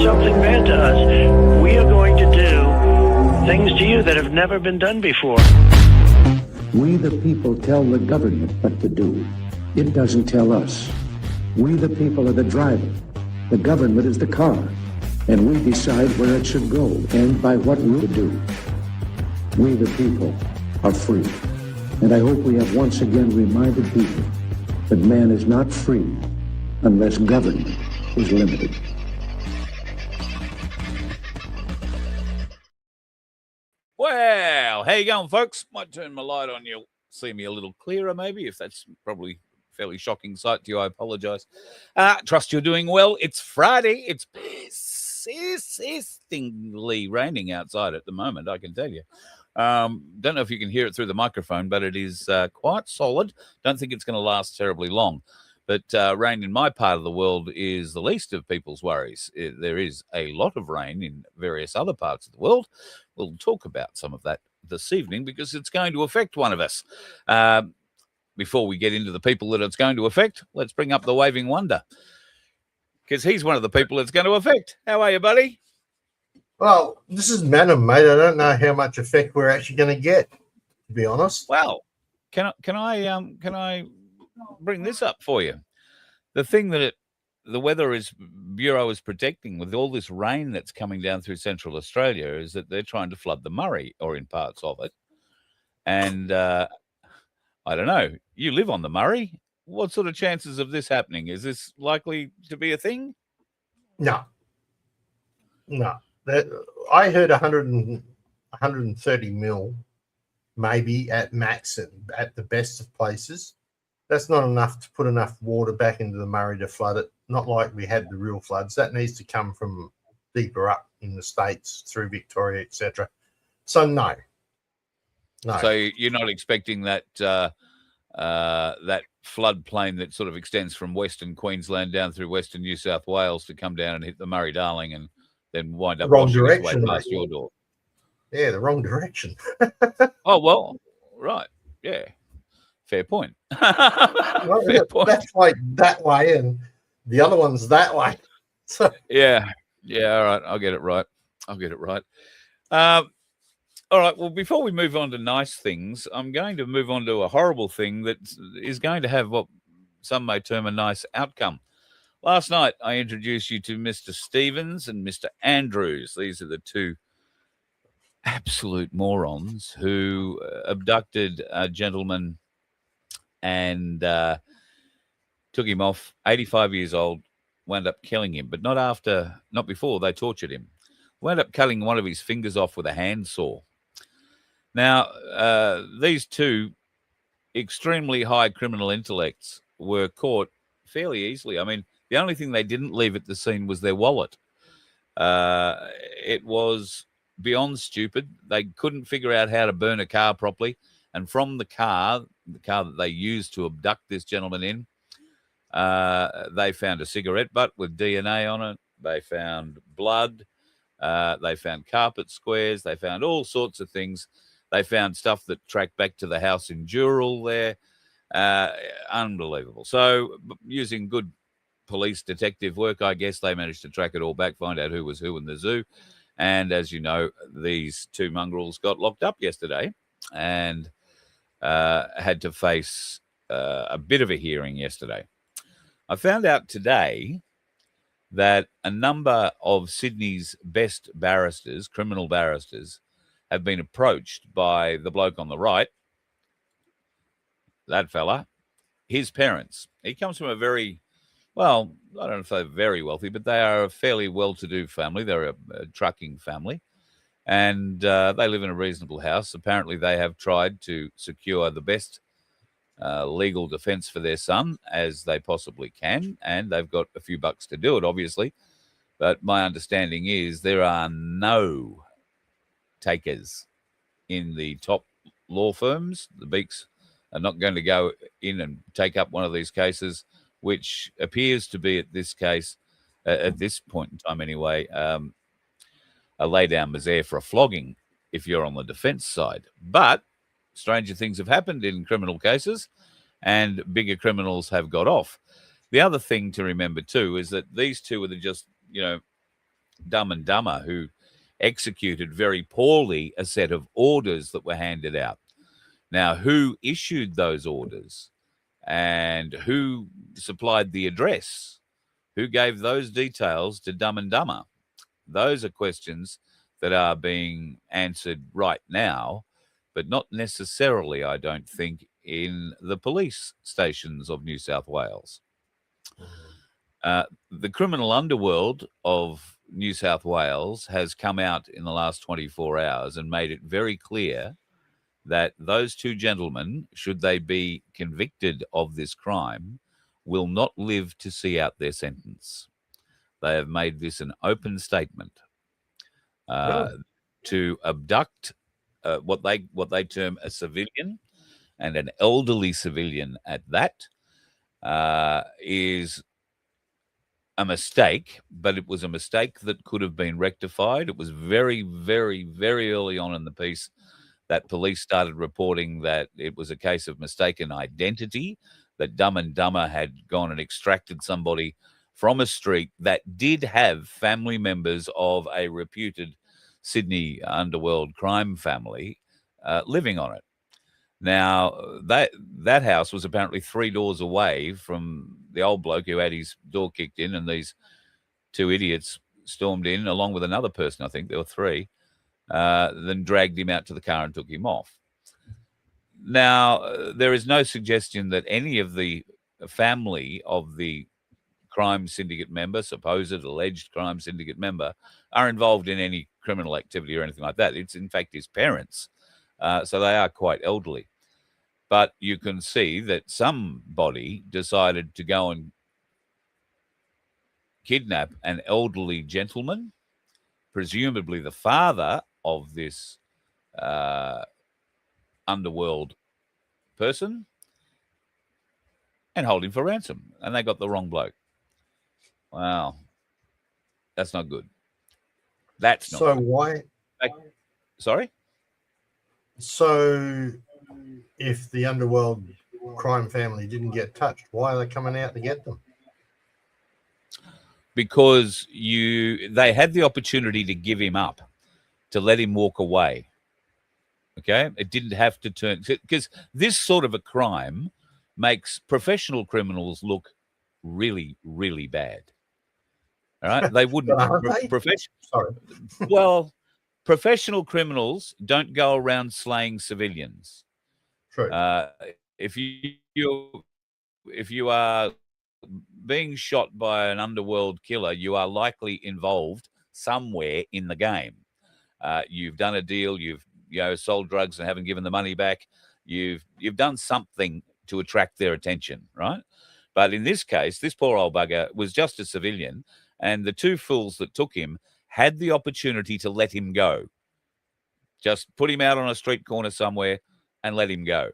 something bad to us, we are going to do things to you that have never been done before. We the people tell the government what to do. It doesn't tell us. We the people are the driver. The government is the car. And we decide where it should go and by what route to do. We the people are free. And I hope we have once again reminded people that man is not free unless government is limited. Well, how you going, folks? Might turn my light on. You'll see me a little clearer, maybe. If that's probably a fairly shocking sight to you, I apologise. Trust you're doing well. It's Friday. It's persistingly raining outside at the moment, I can tell you. Don't know if you can hear it through the microphone, but it is quite solid. Don't think it's going to last terribly long. But rain in my part of the world is the least of people's worries. There is a lot of rain in various other parts of the world. We'll talk about some of that this evening because it's going to affect one of us. Before we get into the people that it's going to affect, let's bring up the waving wonder because he's one of the people it's going to affect. How are you, buddy? Well, this is Manham, mate. I don't know how much effect we're actually going to get, to be honest. Well, can I bring this up for you? The thing that the Weather Bureau is predicting with all this rain that's coming down through Central Australia is that they're trying to flood the Murray or in parts of it. And I don't know, you live on the Murray. What sort of chances of this happening? Is this likely to be a thing? No. I heard 130 mil, maybe at max at the best of places. That's not enough to put enough water back into the Murray to flood it. Not like we had the real floods. That needs to come from deeper up in the States through Victoria, etc. So no. So you're not expecting that that floodplain that sort of extends from Western Queensland down through Western New South Wales to come down and hit the Murray-Darling and then wind up wrong washing direction, its way past your door. Yeah, the wrong direction. Oh, well, right. Yeah. Fair point. Fair point. That's like that way and the other one's that way. So Yeah, all right. I'll get it right. All right. Well, before we move on to nice things, I'm going to move on to a horrible thing that is going to have what some may term a nice outcome. Last night, I introduced you to Mr. Stevens and Mr. Andrews. These are the two absolute morons who abducted a gentleman and took him off, 85 years old, wound up killing him, but not before they tortured him. Wound up cutting one of his fingers off with a handsaw. Now, these two extremely high criminal intellects were caught fairly easily. I mean, the only thing they didn't leave at the scene was their wallet. It was beyond stupid. They couldn't figure out how to burn a car properly. And from the car that they used to abduct this gentleman in, they found a cigarette butt with DNA on it. They found blood. They found carpet squares. They found all sorts of things. They found stuff that tracked back to the house in Dural there. Unbelievable. So using good police detective work, I guess they managed to track it all back, find out who was who in the zoo. And as you know, these two mongrels got locked up yesterday and had to face a bit of a hearing yesterday. I found out today that a number of Sydney's best barristers, criminal barristers, have been approached by the bloke on the right, that fella, his parents. He comes from a very, well, I don't know if they're very wealthy, but they are a fairly well-to-do family. They're a trucking family, and they live in a reasonable house. Apparently, they have tried to secure the best legal defense for their son as they possibly can, and they've got a few bucks to do it, obviously. But my understanding is there are no takers in the top law firms. The Beaks are not going to go in and take up one of these cases, which appears to be at this point in time anyway, a lay down misere for a flogging if you're on the defense side. But stranger things have happened in criminal cases and bigger criminals have got off. The other thing to remember too is that these two are just, Dumb and Dumber, who executed very poorly a set of orders that were handed out. Now, who issued those orders and who supplied the address? Who gave those details to Dumb and Dumber? Those are questions that are being answered right now, but not necessarily, I don't think, in the police stations of New South Wales. The criminal underworld of New South Wales has come out in the last 24 hours and made it very clear that those two gentlemen, should they be convicted of this crime, will not live to see out their sentence. They have made this an open statement. To abduct what they term a civilian, and an elderly civilian at that, is a mistake, but it was a mistake that could have been rectified. It was very, very, very early on in the piece that police started reporting that it was a case of mistaken identity, that Dumb and Dumber had gone and extracted somebody from a street that did have family members of a reputed Sydney underworld crime family living on it. Now, that house was apparently 3 doors away from the old bloke who had his door kicked in, and these two idiots stormed in, along with another person, I think there were 3, then dragged him out to the car and took him off. Now, there is no suggestion that any of the family of the crime syndicate member, supposed alleged crime syndicate member, are involved in any criminal activity or anything like that. It's, in fact, his parents. So they are quite elderly. But you can see that somebody decided to go and kidnap an elderly gentleman, presumably the father of this underworld person, and hold him for ransom. And they got the wrong bloke. Wow. That's not good. That's not So good. why? Sorry? So if the underworld crime family didn't get touched, why are they coming out to get them? Because they had the opportunity to give him up, to let him walk away. Okay? It didn't have to turn, because this sort of a crime makes professional criminals look really, really bad. All right? They wouldn't. Sorry. Well, professional criminals don't go around slaying civilians. True. If you are being shot by an underworld killer, you are likely involved somewhere in the game. You've done a deal. You've sold drugs and haven't given the money back. You've done something to attract their attention, right? But in this case, this poor old bugger was just a civilian, and the two fools that took him had the opportunity to let him go. Just put him out on a street corner somewhere and let him go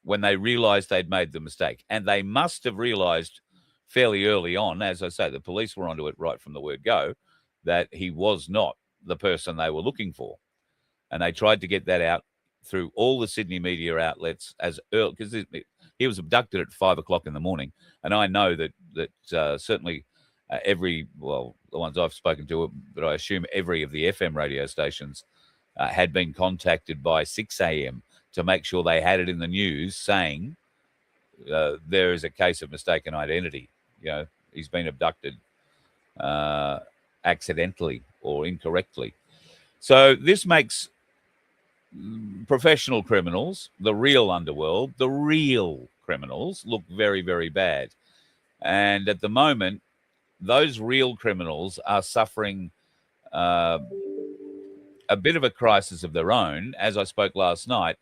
when they realized they'd made the mistake. And they must have realized fairly early on, as I say, the police were onto it right from the word go, that he was not the person they were looking for. And they tried to get that out through all the Sydney media outlets as early, because he was abducted at 5 o'clock in the morning. And I know that certainly the ones I've spoken to, but I assume every of the FM radio stations had been contacted by 6 a.m. to make sure they had it in the news saying there is a case of mistaken identity. He's been abducted accidentally or incorrectly. So this makes professional criminals, the real underworld, the real criminals, look very, very bad. And at the moment, those real criminals are suffering a bit of a crisis of their own. As I spoke last night,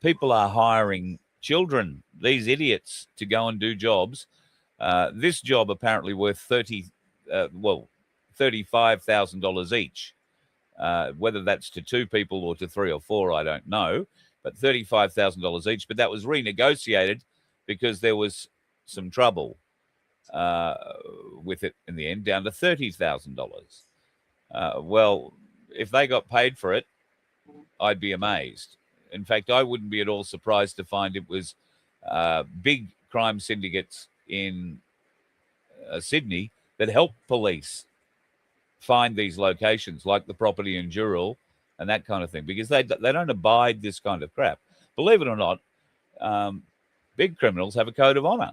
people are hiring children, these idiots, to go and do jobs. This job apparently worth $35,000 each. Whether that's to 2 people or to 3 or 4, I don't know, but $35,000 each. But that was renegotiated because there was some trouble with it in the end, down to $30,000. Well, if they got paid for it, I'd be amazed. In fact, I wouldn't be at all surprised to find it was big crime syndicates in Sydney that help police find these locations, like the property in Dural and that kind of thing, because they don't abide this kind of crap. Believe it or not, big criminals have a code of honor.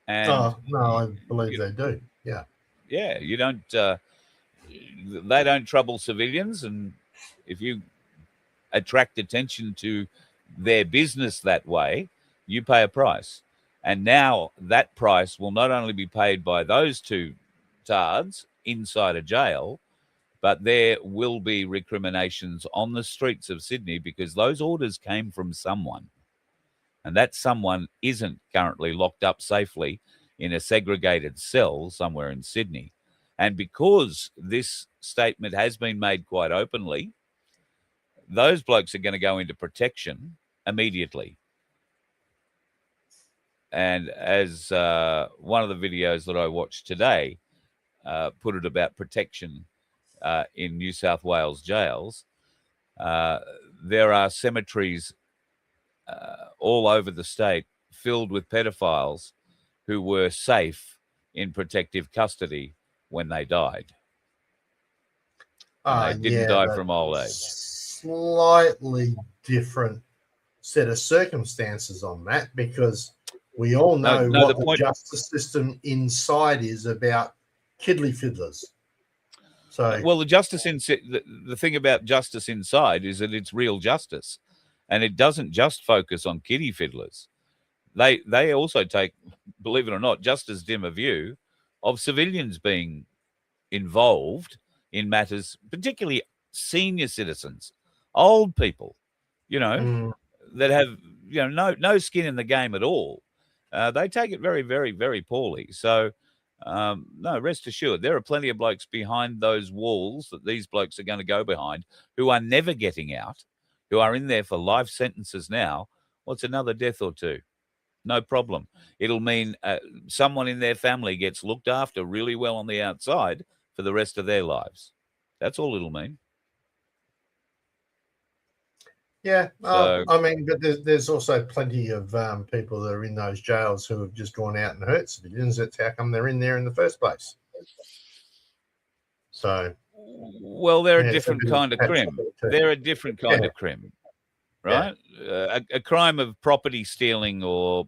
And no, I believe they do. Yeah. Yeah, you don't. They don't trouble civilians, and if you attract attention to their business that way, you pay a price. And now that price will not only be paid by those two tards inside a jail, but there will be recriminations on the streets of Sydney, because those orders came from someone. And that someone isn't currently locked up safely in a segregated cell somewhere in Sydney. And because this statement has been made quite openly, those blokes are going to go into protection immediately. And as one of the videos that I watched today put it about protection in New South Wales jails, there are cemeteries all over the state filled with pedophiles who were safe in protective custody when they died. And they didn't die from old age. Slightly different set of circumstances on that, because we all know what the justice system inside is about kiddly fiddlers. So, well, the thing about justice inside is that it's real justice, and it doesn't just focus on kiddie fiddlers. They also take, believe it or not, just as dim a view of civilians being involved in matters, particularly senior citizens, old people, that have no skin in the game at all. They take it very, very, very poorly. So, no, rest assured, there are plenty of blokes behind those walls that these blokes are going to go behind, who are never getting out, who are in there for life sentences now. What's another death or two? No problem. It'll mean someone in their family gets looked after really well on the outside for the rest of their lives. That's all it'll mean. Yeah, I mean, but there's also plenty of people that are in those jails who have just gone out and hurt civilians. That's how come they're in there in the first place. So, well, they're a different kind of crim. They're a different kind of crim, right? Yeah. A crime of property stealing or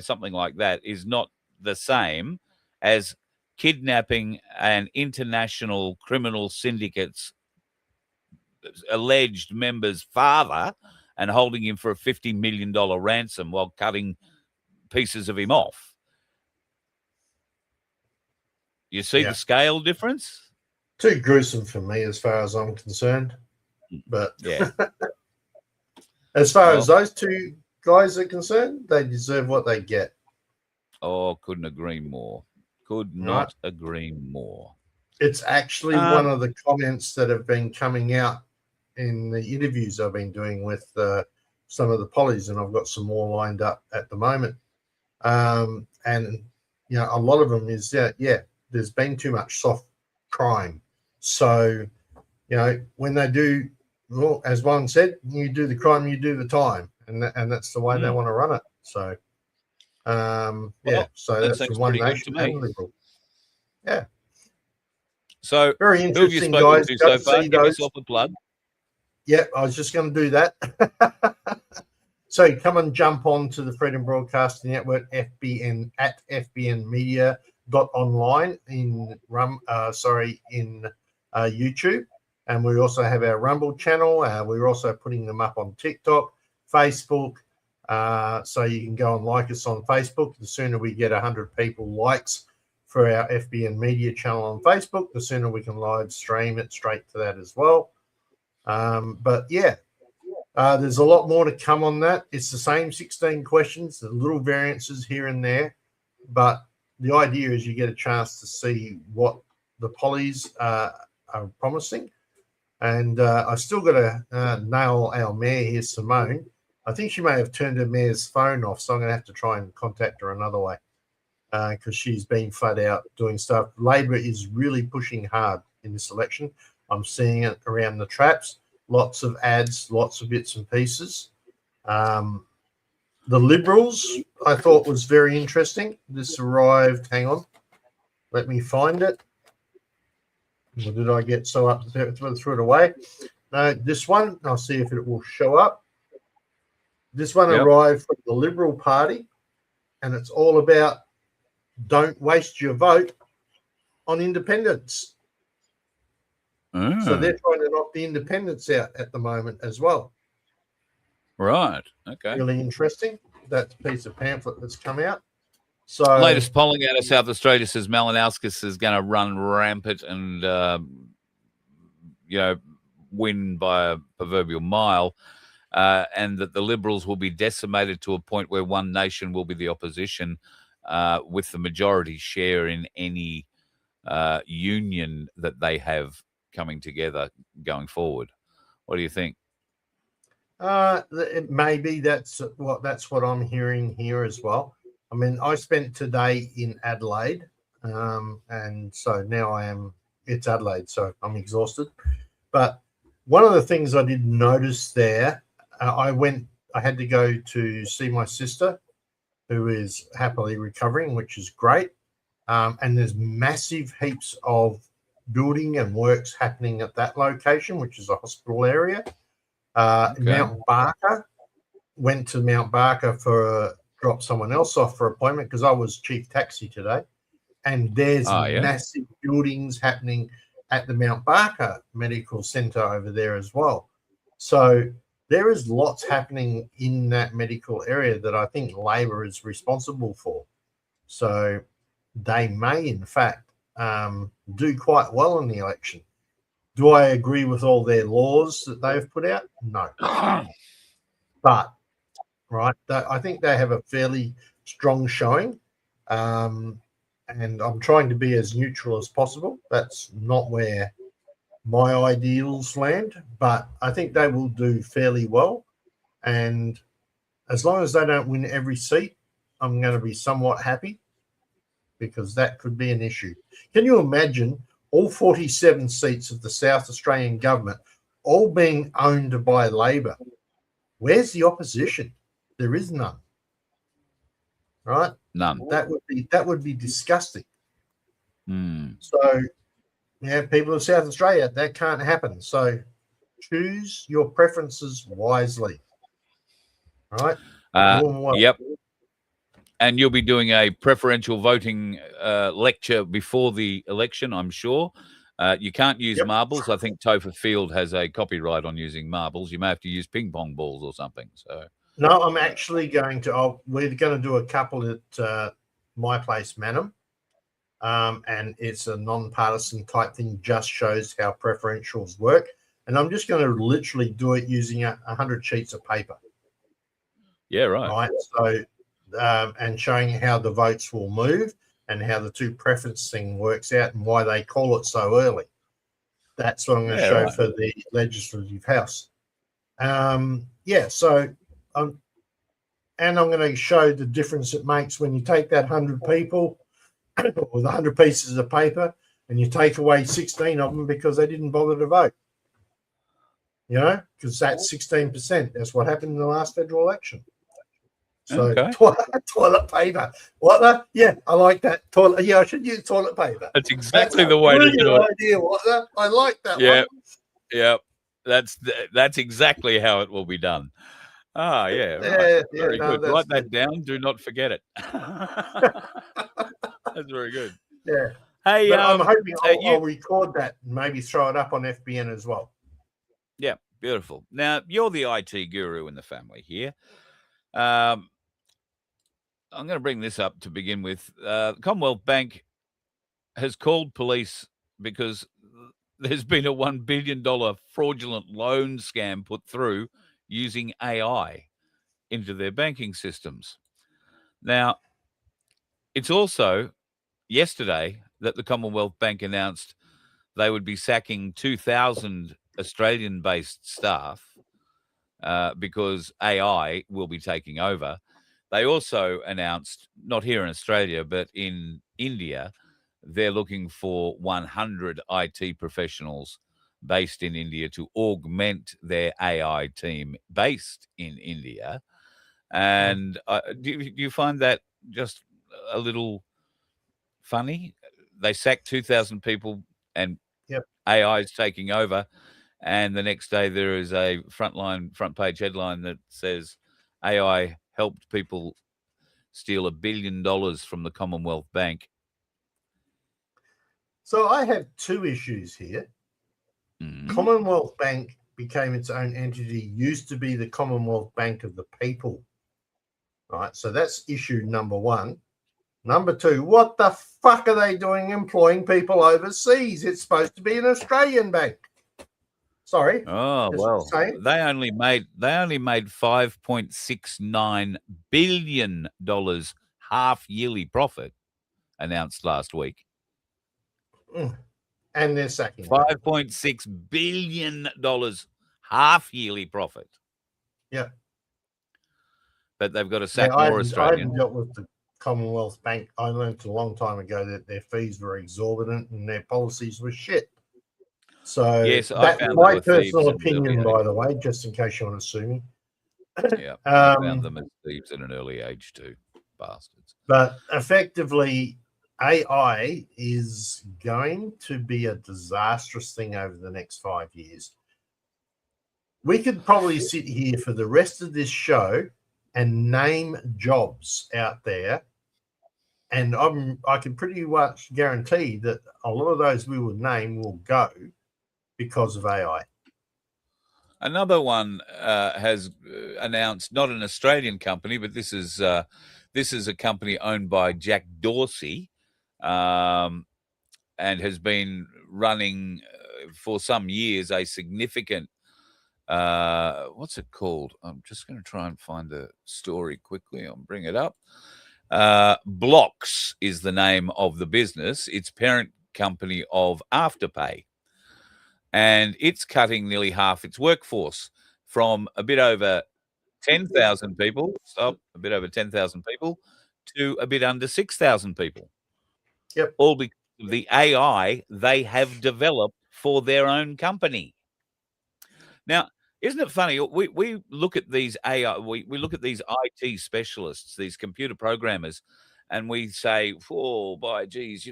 something like that is not the same as kidnapping an international criminal syndicate's alleged member's father and holding him for a $50 million ransom while cutting pieces of him off. You see the scale difference? Too gruesome for me as far as I'm concerned. But yeah, as far as those two guys are concerned, they deserve what they get. Oh, couldn't agree more. Could not agree more. It's actually one of the comments that have been coming out in the interviews I've been doing with some of the pollies, and I've got some more lined up at the moment. And a lot of them is there's been too much soft crime. So, when they do, well, as one said, you do the crime, you do the time, and that's the way they want to run it. So, so that's the One Nation and Liberal. Yeah. So, very interesting, guys. So far, give yourself a plug. Yeah, I was just going to do that. So come and jump on to the Freedom Broadcasting Network, FBN at fbnmedia.online in YouTube, and we also have our Rumble channel. We're also putting them up on TikTok, Facebook, so you can go and like us on Facebook. The sooner we get 100 people likes for our FBN Media channel on Facebook, the sooner we can live stream it straight to that as well. But there's a lot more to come on that. It's the same 16 questions, the little variances here and there, but the idea is you get a chance to see what the pollies are promising. And I still got to nail our mayor here, Simone. I think she may have turned her mayor's phone off, so I'm going to have to try and contact her another way because she's been flat out doing stuff. Labor is really pushing hard in this election. I'm seeing it around the traps, lots of ads, lots of bits and pieces. The Liberals, I thought, was very interesting. This arrived, hang on, let me find it. Or did I get so up threw it away? No, this one, I'll see if it will show up. This one arrived from the Liberal Party, and it's all about don't waste your vote on independents. So they're trying to knock the independents out at the moment as well. Right. Okay. Really interesting. That's a piece of pamphlet that's come out. So latest polling out of South Australia says Malinowskis is going to run rampant and win by a proverbial mile, and that the Liberals will be decimated to a point where One Nation will be the opposition, with the majority share in any union that they have coming together going forward. What do you think? Maybe that's what I'm hearing here as well. I mean, I spent today in Adelaide, and so now it's Adelaide, so I'm exhausted. But one of the things I did notice there, I had to go to see my sister, who is happily recovering, which is great. And there's massive heaps of building and works happening at that location, which is a hospital area. Mount Barker, went to Mount Barker drop someone else off for appointment because I was chief taxi today, and there's massive buildings happening at the Mount Barker Medical Centre over there as well. So there is lots happening in that medical area that I think Labor is responsible for. So they may, in fact, do quite well in the election. Do I agree with all their laws that they've put out? No. But, right, I think they have a fairly strong showing, and I'm trying to be as neutral as possible. That's not where my ideals land, but I think they will do fairly well. And as long as they don't win every seat, I'm going to be somewhat happy, because that could be an issue. Can you imagine all 47 seats of the South Australian government all being owned by Labor? Where's the opposition? There is none. Right? None. That would be disgusting. Mm. So, people of South Australia, that can't happen. So choose your preferences wisely. All right? Yep. And you'll be doing a preferential voting lecture before the election, I'm sure. You can't use marbles. I think Topher Field has a copyright on using marbles. You may have to use ping pong balls or something. So no, I'm actually going to. We're going to do a couple at my place, Manham, and it's a non-partisan type thing. Just shows how preferentials work, and I'm just going to literally do it using 100 sheets of paper. Yeah, right. Right. So. And showing how the votes will move and how the two preference thing works out and why they call it so early. That's what I'm going to show for the Legislative House. So and I'm going to show the difference it makes when you take that 100 people with 100 pieces of paper and you take away 16 of them because they didn't bother to vote. Because that's 16%. That's what happened in the last federal election. So toilet paper. What? Yeah, I like that. Toilet. Yeah, I should use toilet paper. That's exactly the way to do it. Idea, I like that one. Yeah. That's exactly how it will be done. Ah, yeah. Right. Very good. Write that down. Do not forget it. That's very good. Yeah. Hey, but I'm hoping I'll record that and maybe throw it up on FBN as well. Yeah, beautiful. Now, you're the IT guru in the family here. I'm going to bring this up to begin with. Commonwealth Bank has called police because there's been a $1 billion fraudulent loan scam put through using AI into their banking systems. Now, it's also yesterday that the Commonwealth Bank announced they would be sacking 2,000 Australian-based staff because AI will be taking over. They also announced, not here in Australia, but in India, they're looking for 100 IT professionals based in India to augment their AI team based in India. And do you find that just a little funny? They sacked 2,000 people and AI is taking over, and the next day there is a front page headline that says AI helped people steal $1 billion from the Commonwealth Bank. So I have two issues here. Commonwealth Bank became its own entity, used to be the Commonwealth Bank of the people. Right, so that's issue number one. Number two, what the fuck are they doing employing people overseas? It's supposed to be an Australian bank. Sorry. Oh, well, they only made $5.69 billion half yearly profit announced last week. And they're sacking $5.6 billion half yearly profit. Yeah. But they've got to sack more Australians. I haven't dealt with the Commonwealth Bank. I learned a long time ago that their fees were exorbitant and their policies were shit. So yes, that's my personal opinion, by the way, just in case you want to sue me. Yeah, I found them as thieves at an early age too, bastards. But effectively, AI is going to be a disastrous thing over the next 5 years. We could probably sit here for the rest of this show and name jobs out there, and I can pretty much guarantee that a lot of those we would name will go because of AI. Another one has announced, not an Australian company, but this is a company owned by Jack Dorsey, and has been running for some years a significant. What's it called? I'm just going to try and find the story quickly. I'll bring it up. Blocks is the name of the business. It's parent company of Afterpay. And it's cutting nearly half its workforce from a bit over 10,000 people, to a bit under 6,000 people. Yep. All because of the AI they have developed for their own company. Now, isn't it funny? We look at these AI, we look at these IT specialists, these computer programmers, and we say, oh, by geez,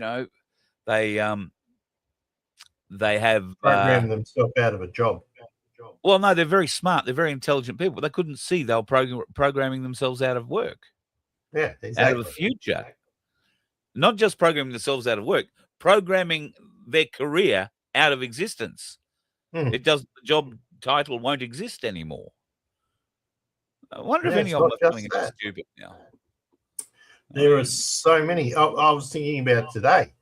they have programmed themselves out of a job. Well, no, they're very smart. They're very intelligent people. They couldn't see they were programming themselves out of work. Yeah, exactly. Out of the future. Not just programming themselves out of work, programming their career out of existence. It does. The job title won't exist anymore. I wonder if any of them are feeling stupid now. There are so many. I was thinking about today.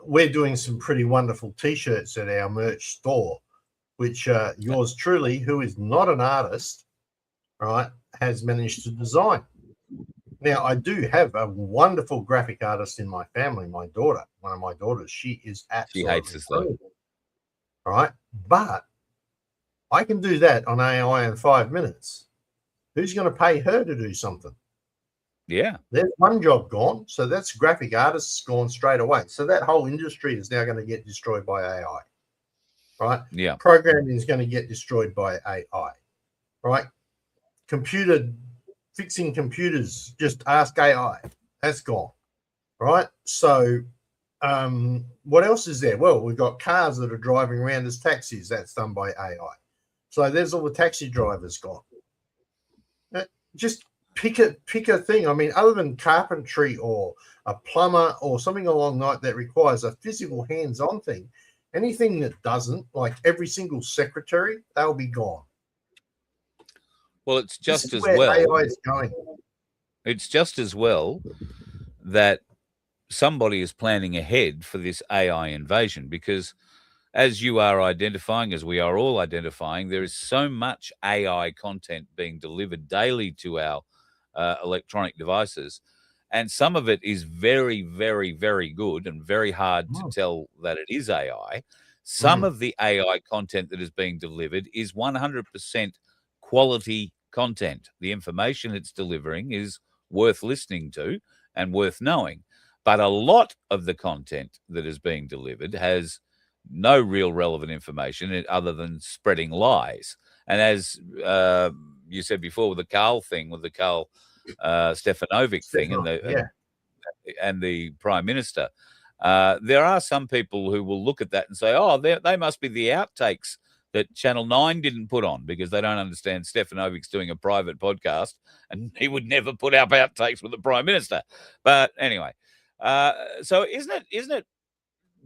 We're doing some pretty wonderful T-shirts at our merch store, which yours truly, who is not an artist, right, has managed to design. Now, I do have a wonderful graphic artist in my family, my daughter, one of my daughters. She is absolutely She hates us, though. Right? But I can do that on AI in 5 minutes. Who's going to pay her to do something? Yeah. There's one job gone. So that's graphic artists gone straight away. So that whole industry is now going to get destroyed by AI. Right? Yeah. Programming is going to get destroyed by AI. Right? Fixing computers, just ask AI. That's gone. Right? So what else is there? Well, we've got cars that are driving around as taxis. That's done by AI. So there's all the taxi drivers gone. Just pick a thing. I mean, other than carpentry or a plumber or something along that requires a physical hands-on thing, anything that doesn't, like every single secretary, they'll be gone. Well, it's just as where well. AI is going. It's just as well that somebody is planning ahead for this AI invasion, because as you are identifying, as we are all identifying, there is so much AI content being delivered daily to our electronic devices. And some of it is very, very, very good and very hard to tell that it is AI. Some of the AI content that is being delivered is 100% quality content. The information it's delivering is worth listening to and worth knowing. But a lot of the content that is being delivered has no real relevant information other than spreading lies. And as you said before with the Carl thing, with the Carl Stefanovic thing and the Prime Minister, There are some people who will look at that and say, oh, they must be the outtakes that Channel 9 didn't put on because they don't understand Stefanovic's doing a private podcast and he would never put up outtakes with the Prime Minister. But anyway, so isn't it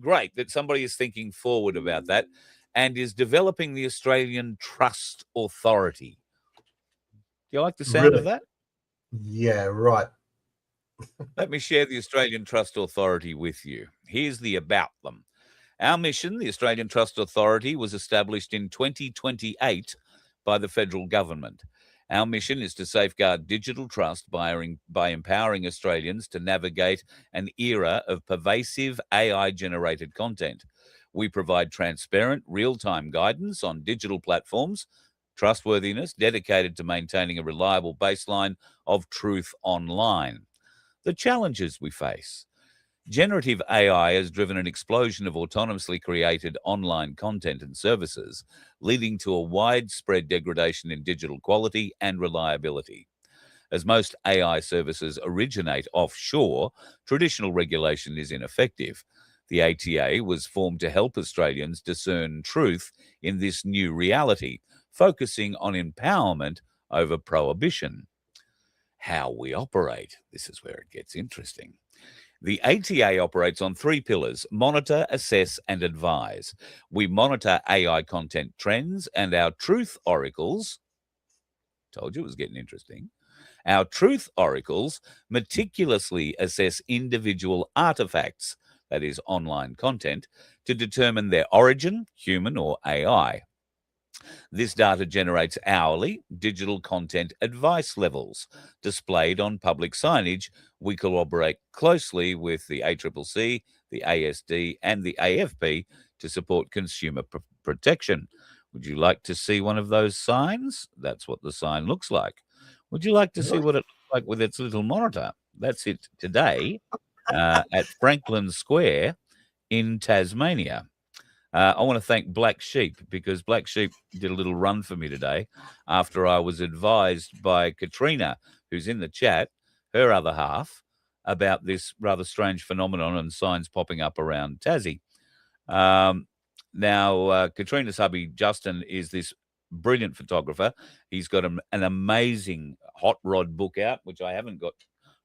great that somebody is thinking forward about that and is developing the Australian Trust Authority? Do you like the sound of that? Yeah, right. Let me share the Australian Trust Authority with you. Here's the about them. Our mission, the Australian Trust Authority, was established in 2028 by the federal government. Our mission is to safeguard digital trust by empowering Australians to navigate an era of pervasive AI-generated content. We provide transparent, real-time guidance on digital platforms, trustworthiness, dedicated to maintaining a reliable baseline of truth online. The challenges we face. Generative AI has driven an explosion of autonomously created online content and services, leading to a widespread degradation in digital quality and reliability. As most AI services originate offshore, traditional regulation is ineffective. The ATA was formed to help Australians discern truth in this new reality, focusing on empowerment over prohibition. How we operate. This is where it gets interesting. The ATA operates on 3 pillars: monitor, assess, and advise. We monitor AI content trends and our truth oracles. Told you it was getting interesting. Our truth oracles meticulously assess individual artifacts, that is, online content, to determine their origin, human or AI. This data generates hourly digital content advice levels displayed on public signage. We collaborate closely with the ACCC, the ASD, and the AFP to support consumer protection. Would you like to see one of those signs? That's what the sign looks like. Would you like to see what it looks like with its little monitor? That's it today at Franklin Square in Tasmania. I want to thank Black Sheep because Black Sheep did a little run for me today after I was advised by Katrina, who's in the chat, her other half, about this rather strange phenomenon and signs popping up around Tassie. Now, Katrina's hubby, Justin, is this brilliant photographer. He's got an amazing hot rod book out, which I haven't got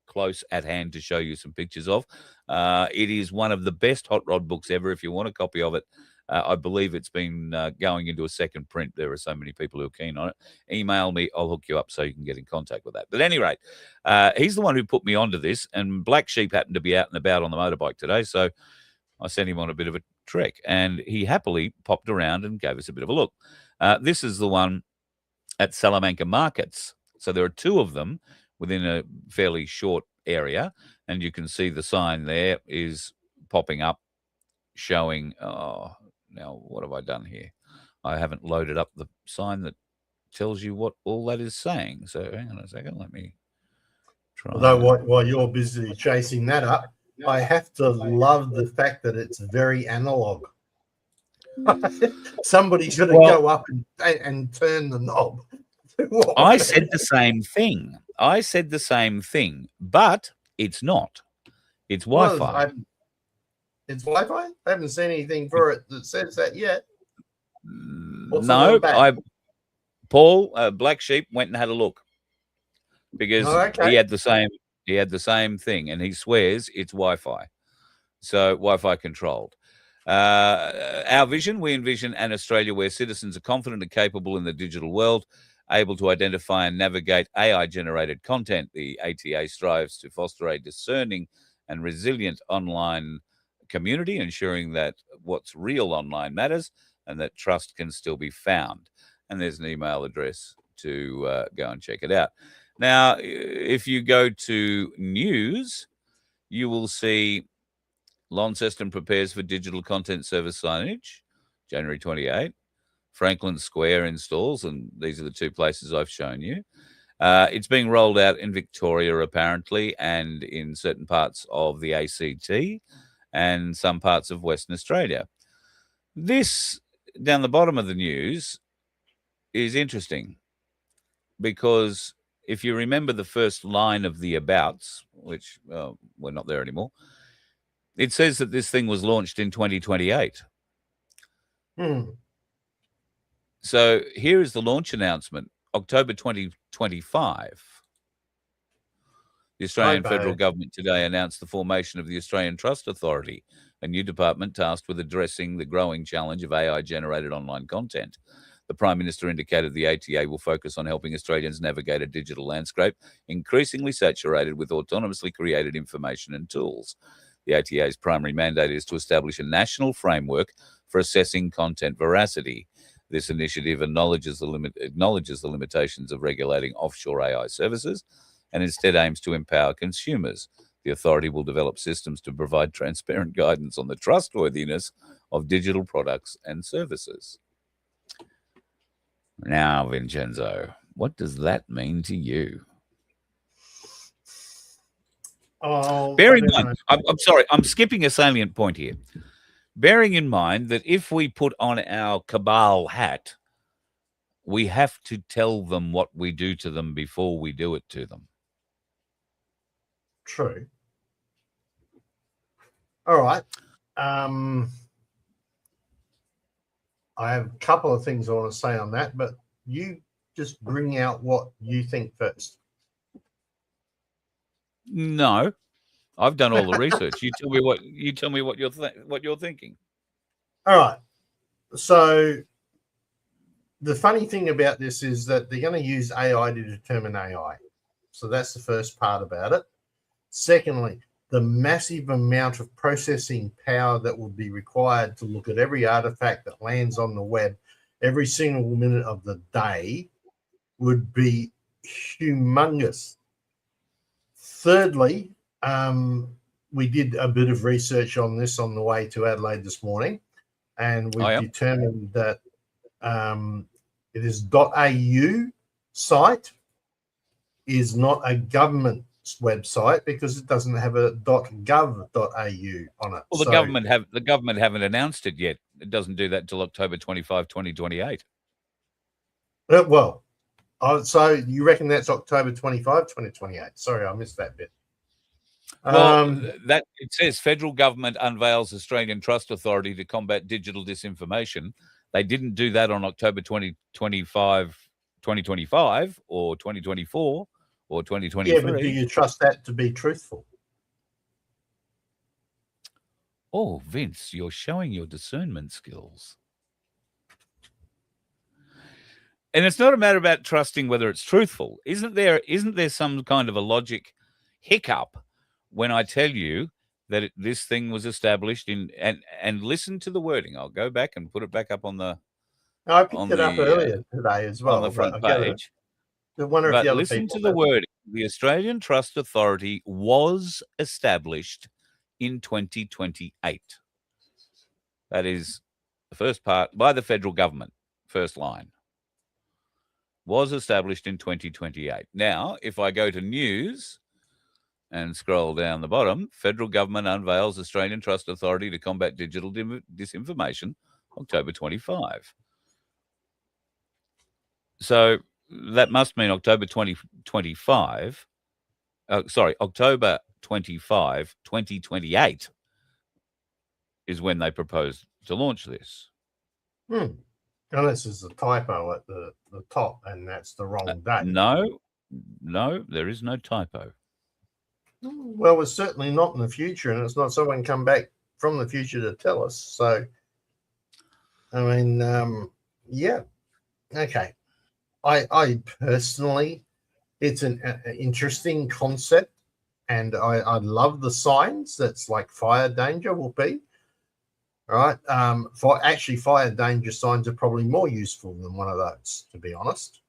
close at hand to show you some pictures of. It is one of the best hot rod books ever. If you want a copy of it, I believe it's been going into a second print. There are so many people who are keen on it. Email me. I'll hook you up so you can get in contact with that. But at any rate, he's the one who put me onto this, and Black Sheep happened to be out and about on the motorbike today, so I sent him on a bit of a trek, and he happily popped around and gave us a bit of a look. This is the one at Salamanca Markets. So there are 2 of them within a fairly short area, and you can see the sign there is popping up showing, now what have I done here? I haven't loaded up the sign that tells you what all that is saying. So hang on a second, let me try. Although while you're busy chasing that up, I have to love the fact that it's very analog. Somebody's going to go up and turn the knob. I said the same thing. But it's not. It's Wi-Fi. It's Wi-Fi? I haven't seen anything for it that says that yet. No, Paul, Black Sheep went and had a look because he had the same thing, and he swears it's Wi-Fi. So Wi-Fi controlled. Our vision, we envision an Australia where citizens are confident and capable in the digital world, able to identify and navigate AI-generated content. The ATA strives to foster a discerning and resilient online community, ensuring that what's real online matters and that trust can still be found. And there's an email address to go and check it out. Now, if you go to news, you will see Launceston prepares for digital content service signage, January 28. Franklin Square installs, and these are the 2 places I've shown you. It's being rolled out in Victoria, apparently, and in certain parts of the ACT and some parts of Western Australia. This, down the bottom of the news, is interesting because if you remember the first line of the abouts, which we're not there anymore, It says that this thing was launched in 2028. So here is the launch announcement, October 2025. The Australian federal government today announced the formation of the Australian Trust Authority, a new department tasked with addressing the growing challenge of AI-generated online content. The Prime Minister indicated the ATA will focus on helping Australians navigate a digital landscape increasingly saturated with autonomously created information and tools. The ATA's primary mandate is to establish a national framework for assessing content veracity. This initiative acknowledges the limitations of regulating offshore AI services and instead aims to empower consumers. The authority will develop systems to provide transparent guidance on the trustworthiness of digital products and services. Now, Vincenzo, what does that mean to you? Bearing in mind, I'm sorry, I'm skipping a salient point here. Bearing in mind that if we put on our cabal hat, we have to tell them what we do to them before we do it to them. True. All right. I have a couple of things I want to say on that, but you just bring out what you think first. No, I've done all the research. You tell me what you're thinking. All right. So the funny thing about this is that they're going to use AI to determine AI. So that's the first part about it. Secondly, the massive amount of processing power that will be required to look at every artifact that lands on the web every single minute of the day would be humongous. Thirdly, we did a bit of research on this on the way to Adelaide this morning, and we determined that it is .au site is not a government website because it doesn't have a .gov.au on it. Well, the government haven't announced it yet. It doesn't do that until October 25, 2028. So you reckon that's October 25, 2028? Sorry, I missed that bit. Well, that it says federal government unveils Australian Trust Authority to combat digital disinformation. They didn't do that on October 2025 or 2024 or 2023. Yeah, but do you trust that to be truthful? Oh, Vince, you're showing your discernment skills. And it's not a matter about trusting whether it's truthful. Isn't there some kind of a logic hiccup when I tell you that this thing was established in and listen to the wording. I'll go back and put it back up on the. I picked it up earlier today as well on the front page. I wonder if the other listen to the wording. The Australian Trust Authority was established in 2028. That is the first part by the federal government. First line. Was established in 2028. Now, if I go to news and scroll down the bottom, federal government unveils Australian Trust Authority to combat digital disinformation, October 25. So that must mean October 2025. October 25, 2028 is when they propose to launch this. Unless there's a typo at the top and that's the wrong date. No, there is no typo. Well, it's certainly not in the future, and it's not someone come back from the future to tell us. So, I mean, yeah. Okay. I personally, it's an interesting concept, and I love the signs that's like fire danger will be. All right. Fire danger signs are probably more useful than one of those, to be honest.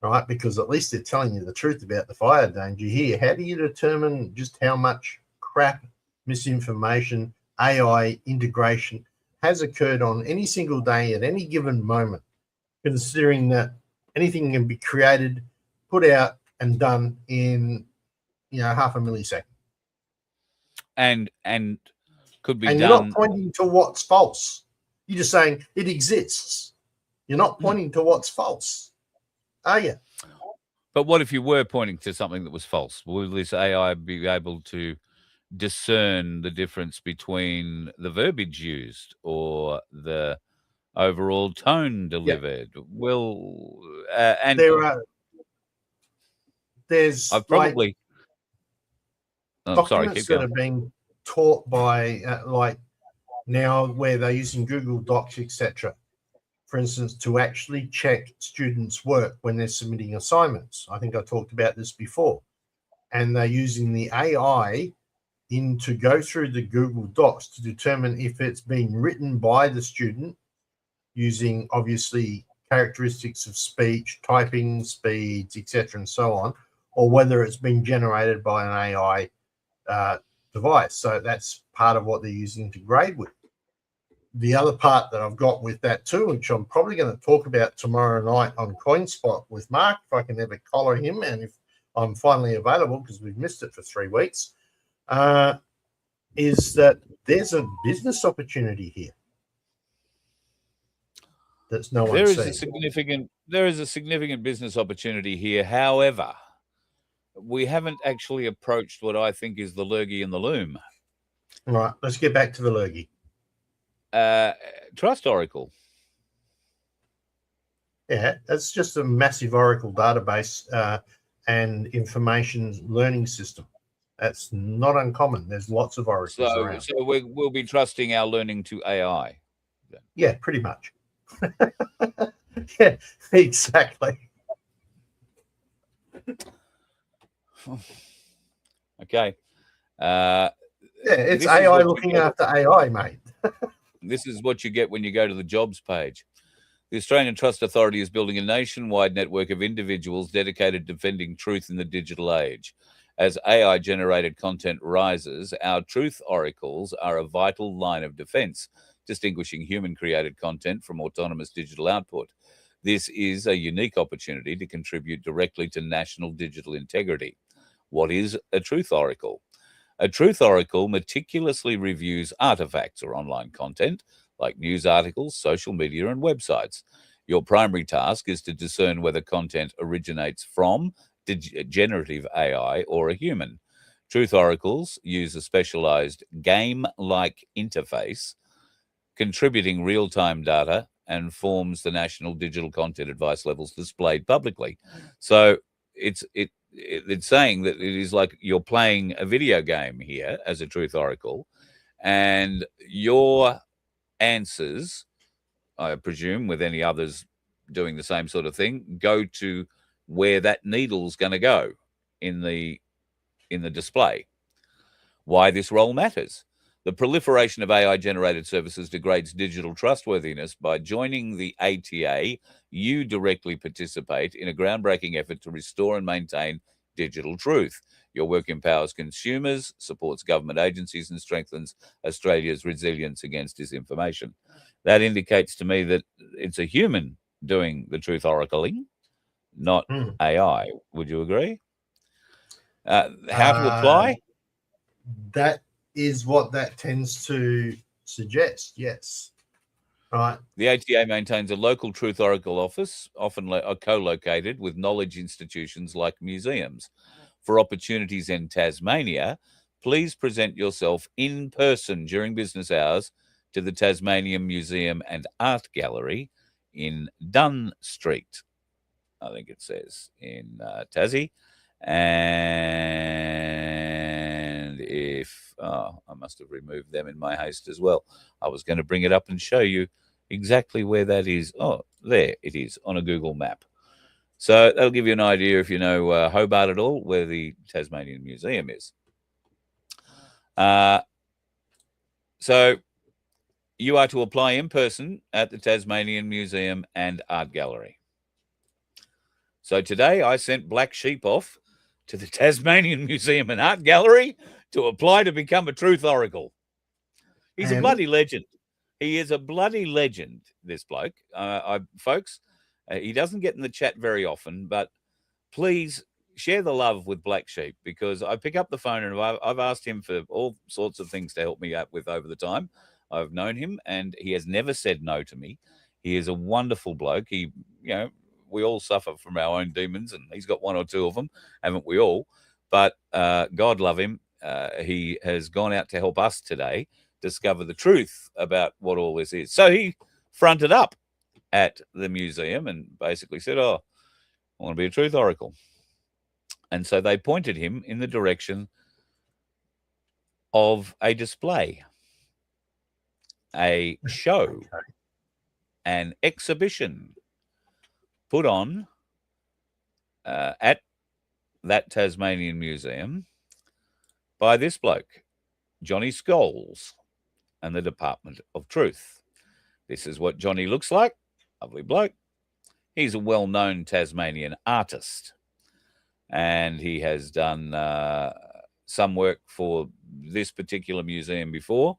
All right, because at least they're telling you the truth about the fire danger here. How do you determine just how much crap, misinformation, AI integration has occurred on any single day at any given moment, considering that anything can be created, put out, and done in half a millisecond? And could be and done. You're not pointing to what's false. You're just saying it exists. You're not pointing to what's false, are you? But what if you were pointing to something that was false? Will this AI be able to discern the difference between the verbiage used or the overall tone delivered. Well, and there's I've like probably sorry, documents keep that going. are being taught by like now where they're using Google Docs, etc. For instance, to actually check students' work when they're submitting assignments. I think I talked about this before. And they're using the AI to go through the Google Docs to determine if it's been written by the student using obviously characteristics of speech, typing speeds, etc., and so on, or whether it's been generated by an AI device. So that's part of what they're using to grade with. The other part that I've got with that too, which I'm probably going to talk about tomorrow night on CoinSpot with Mark, if I can ever collar him and if I'm finally available, because we've missed it for 3 weeks, is that there's a business opportunity here that's no one There is sees. there is a significant business opportunity here. However, we haven't actually approached what I think is the lurgy in the loom. All right, let's get back to the lurgy. Trust Oracle. Yeah, that's just a massive Oracle database and information learning system. That's not uncommon. There's lots of Oracles around. So we'll be trusting our learning to AI. Yeah, pretty much. Yeah, exactly. Okay. Yeah, it's AI looking after AI, mate. This is what you get when you go to the jobs page. The Australian Trust Authority is building a nationwide network of individuals dedicated to defending truth in the digital age. As AI-generated content rises, our truth oracles are a vital line of defense, distinguishing human-created content from autonomous digital output. This is a unique opportunity to contribute directly to national digital integrity. What is a truth oracle? A truth oracle meticulously reviews artifacts or online content like news articles, social media, and websites. Your primary task is to discern whether content originates from generative AI or a human. Truth oracles use a specialized game-like interface, contributing real-time data and forms the national digital content advice levels displayed publicly. So it's saying that it is like you're playing a video game here as a truth oracle, and your answers, I presume, with any others doing the same sort of thing, go to where that needle's going to go in the display. Why this role matters. The proliferation of AI-generated services degrades digital trustworthiness. By joining the ATA, you directly participate in a groundbreaking effort to restore and maintain digital truth. Your work empowers consumers, supports government agencies, and strengthens Australia's resilience against disinformation. That indicates to me that it's a human doing the truth oracling, not AI. Would you agree? How to apply? That is what that tends to suggest, yes. Right. The ATA maintains a local Truth Oracle office, often co-located with knowledge institutions like museums. For opportunities in Tasmania, please present yourself in person during business hours to the Tasmanian Museum and Art Gallery in Dunn Street, I think it says, in Tassie. And if I must have removed them in my haste as well. I was going to bring it up and show you exactly where that is. Oh, there it is on a Google map. So that'll give you an idea, if you know Hobart at all, where the Tasmanian Museum is. So you are to apply in person at the Tasmanian Museum and Art Gallery. So today I sent Black Sheep off to the Tasmanian Museum and Art Gallery to apply to become a truth oracle. He's a bloody legend. He is a bloody legend, this bloke. Folks, he doesn't get in the chat very often, but please share the love with Black Sheep, because I pick up the phone and I've asked him for all sorts of things to help me out with over the time. I've known him and he has never said no to me. He is a wonderful bloke. He, we all suffer from our own demons, and he's got one or two of them, haven't we all? But God love him. he has gone out to help us today discover the truth about what all this is. So he fronted up at the museum and basically said, "Oh, I want to be a truth oracle." And so they pointed him in the direction of a display, a show, an exhibition put on at that Tasmanian museum by this bloke, Johnny Scholes, and the Department of Truth. This is what Johnny looks like. Lovely bloke. He's a well-known Tasmanian artist, and he has done some work for this particular museum before.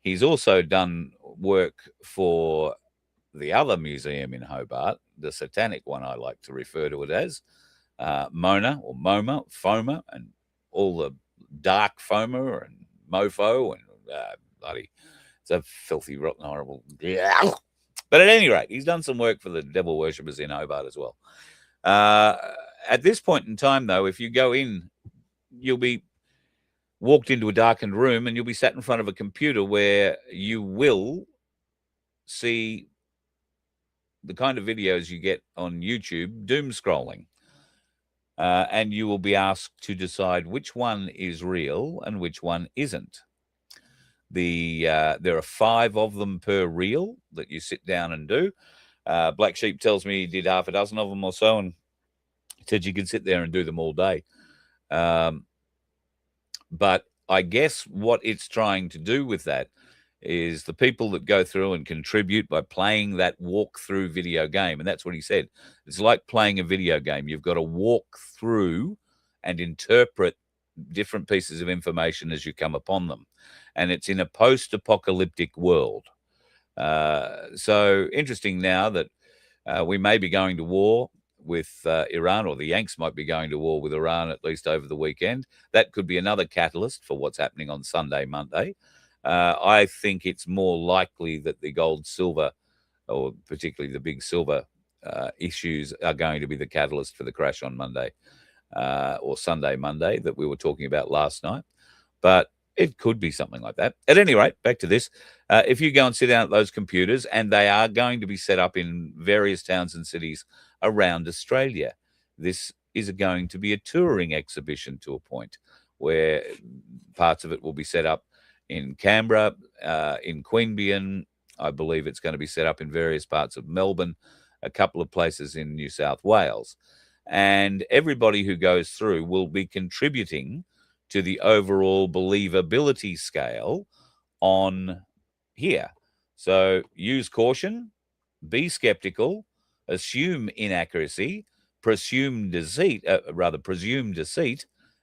He's also done work for the other museum in Hobart, the satanic one I like to refer to it as, Mona or MoMA, FOMA, and all the dark FOMA and mofo and bloody, it's a filthy, rotten, horrible. But at any rate, he's done some work for the devil worshippers in Hobart as well. At this point in time, though, if you go in, you'll be walked into a darkened room and you'll be sat in front of a computer where you will see the kind of videos you get on YouTube, doom scrolling. And you will be asked to decide which one is real and which one isn't. There are 5 of them per reel that you sit down and do. Black Sheep tells me he did half a dozen of them or so, and said you could sit there and do them all day. But I guess what it's trying to do with that is the people that go through and contribute by playing that walk-through video game. And that's what he said. It's like playing a video game. You've got to walk through and interpret different pieces of information as you come upon them. And it's in a post-apocalyptic world. So interesting now that we may be going to war with Iran, or the Yanks might be going to war with Iran, at least over the weekend. That could be another catalyst for what's happening on Sunday, Monday. I think it's more likely that the gold, silver, or particularly the big silver issues are going to be the catalyst for the crash on Monday or Sunday, Monday that we were talking about last night. But it could be something like that. At any rate, back to this. If you go and sit down at those computers, and they are going to be set up in various towns and cities around Australia, this is going to be a touring exhibition to a point where parts of it will be set up in Canberra, in Queanbeyan. I believe it's going to be set up in various parts of Melbourne, a couple of places in New South Wales. And everybody who goes through will be contributing to the overall believability scale on here. So use caution, be skeptical, assume inaccuracy, presume deceit,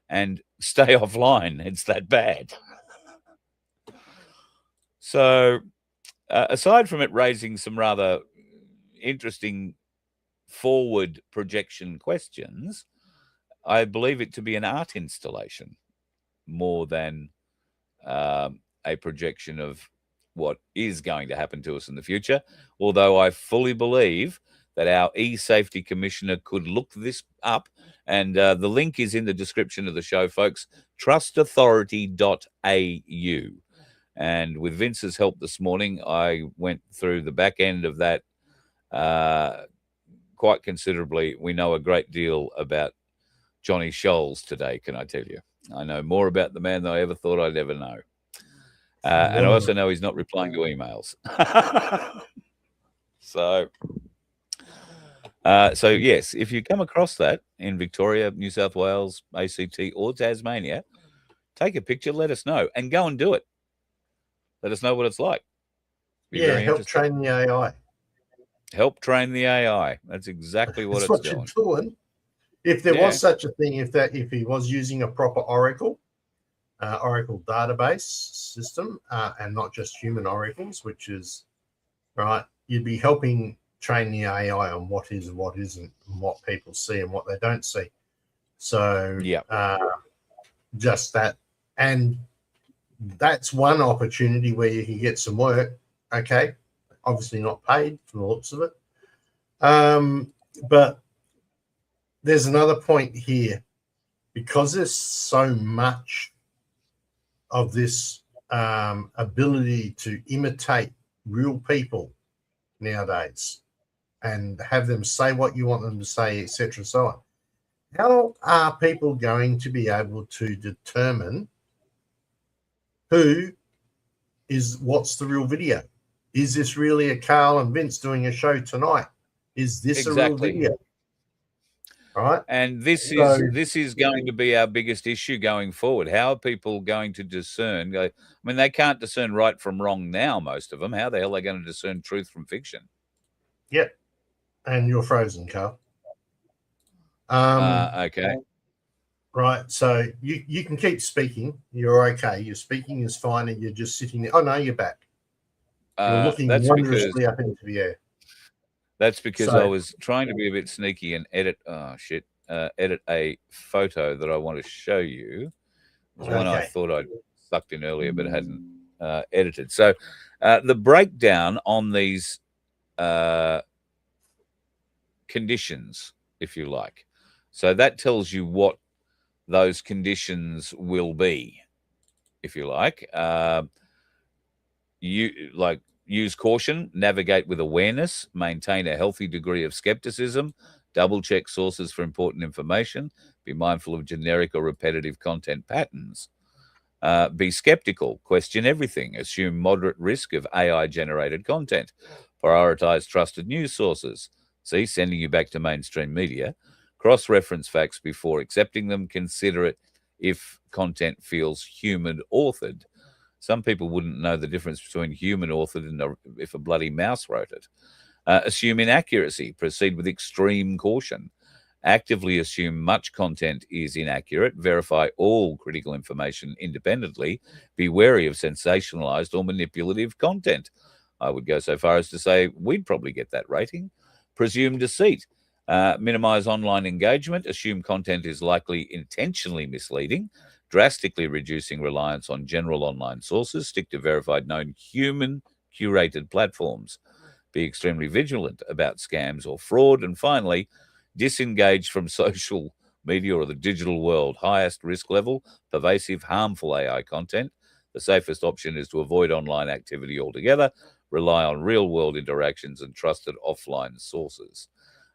and stay offline. It's that bad. So aside from it raising some rather interesting forward projection questions, I believe it to be an art installation more than a projection of what is going to happen to us in the future. Although I fully believe that our e-safety commissioner could look this up, and the link is in the description of the show, folks, trustauthority.au. And with Vince's help this morning, I went through the back end of that quite considerably. We know a great deal about Johnny Scholes today, can I tell you? I know more about the man than I ever thought I'd ever know. And I also know he's not replying to emails. So yes, if you come across that in Victoria, New South Wales, ACT, or Tasmania, take a picture, let us know, and go and do it. Let us know what it's like. Help train the AI. Help train the AI. That's exactly what That's it's what doing. You're doing. If there was such a thing, if he was using a proper Oracle database system, and not just human oracles, which is right, you'd be helping train the AI on what is and what isn't, and what people see and what they don't see. So just that, and that's one opportunity where you can get some work. Okay, obviously not paid from the looks of it, but there's another point here, because there's so much of this ability to imitate real people nowadays and have them say what you want them to say, etc. So on. How are people going to be able to determine what's the real video? Is this really a Carl and Vince doing a show tonight? Is this a real video? Right. And this is going to be our biggest issue going forward. How are people going to discern? I mean, they can't discern right from wrong now, most of them. How the hell are they going to discern truth from fiction? Yep. And you're frozen, Carl. Okay. Right. So you can keep speaking. You're okay. Your speaking is fine, and you're just sitting there. Oh, no, you're back. You're looking wondrously up into the air. That's because I was trying to be a bit sneaky and edit a photo that I want to show you. It was one I thought I'd sucked in earlier, but it hadn't edited. So the breakdown on these conditions, if you like. So that tells you what those conditions will be, if you like. Use caution, navigate with awareness, maintain a healthy degree of skepticism, double check sources for important information, be mindful of generic or repetitive content patterns. Be skeptical, question everything, assume moderate risk of AI generated content, prioritize trusted news sources. See, sending you back to mainstream media, cross-reference facts before accepting them, consider it if content feels human authored. Some people wouldn't know the difference between human authored and if a bloody mouse wrote it. Assume inaccuracy. Proceed with extreme caution. Actively assume much content is inaccurate. Verify all critical information independently. Be wary of sensationalized or manipulative content. I would go so far as to say we'd probably get that rating. Presume deceit. Minimize online engagement. Assume content is likely intentionally misleading. Drastically reducing reliance on general online sources. Stick to verified, known human curated platforms. Be extremely vigilant about scams or fraud. And finally, disengage from social media or the digital world. Highest risk level, pervasive, harmful AI content. The safest option is to avoid online activity altogether. Rely on real-world interactions and trusted offline sources.